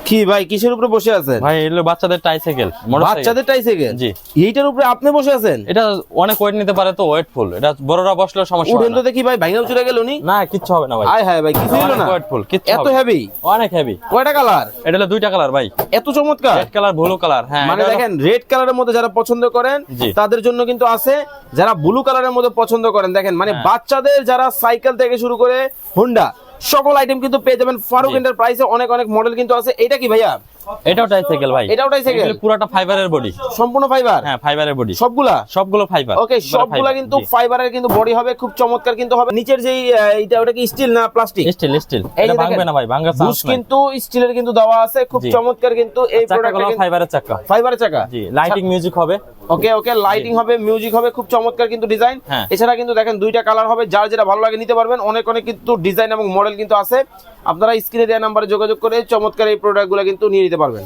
কি ভাই কিসের উপরে বসে আছেন? ভাই এগুলো বাচ্চাদের ট্রাইসাইকেল, বাচ্চাদের ট্রাইসাইকেল? জি। এইটার উপরে আপনি বসে আছেন? এটা অনেক ওয়েট নিতে পারে, তো ওয়েটফুল। এটা বড়রা বসলেও সমস্যা হবে উঠেন না। তো দেখি ভাই, ভাঙা চুরে গেল নি? না কিচ্ছু হবে না ভাই। আয় হায় ভাই, কিছু হলো না? ওয়েটফুল, কিচ্ছু এত হবে না। হেভি? অনেক হেভি। কয়টা কালার? এটা হলো দুইটা কালার ভাই, এত চমৎকার রেড কালার, ব্লু কালার। হ্যাঁ মানে এটা হলো- দেখেন রেড কালারের মধ্যে যারা পছন্দ করেন জি। তাদের জন্য কিন্তু আছে, যারা ব্লু কালারের মধ্যে পছন্দ করেন দেখেন মানে হ্যাঁ। বাচ্চাদের যারা সাইকেল থেকে শুরু করে হোন্ডা সকল আইটেম কিন্তু পেয়ে যাবেন ফারুক জি। এন্টারপ্রাইজে। অনেক অনেক মডেল কিন্তু আছে। এটা কি ভাইয়া? এটাও ট্রাইসাইকেল ভাই। এটাও tricycle? এগুলো পুরোটা ফাইবারের বডি। সম্পূর্ণ ফাইবার? হ্যাঁ ফাইবারের বডি, সবগুলা? সবগুলো ফাইবার। ওকে, সবগুলা কিন্তু ফাইবারের কিন্তু বডি হবে, খুব চমৎকার কিন্তু হবে। নিচের যেই এটা ওটা কি স্টিল না প্লাস্টিক? Still still. এই এটা যে ভাঙবে দেখেন, না ভাই, ভাঙার বুশ চান্স নাই। কিন্তু স্টিলের কিন্তু দেওয়া আছে, খুব জি। চমৎকার কিন্তু এই চাকাগুলো প্রোডাক্টটা। ফাইবারের চাকা। ফাইবারের চাকা? জি, লাইটিং মিউজিক হবে। ওকে ওকে, লাইটিং হবে, মিউজিক হবে, খুব চমৎকার কিন্তু ডিজাইন। হ্যাঁ। এছাড়া কিন্তু দেখেন দুইটা কালার হবে, যার যেটা ভালো লাগে নিতে পারবেন। অনেক অনেক কিন্তু ডিজাইন এবং মডেল কিন্তু আছে। আপনারা স্ক্রিনে দেওয়া নাম্বারে যোগাযোগ করে চমৎকার এই প্রোডাক্টগুলো কিন্তু নিয়ে নিতে পারবেন।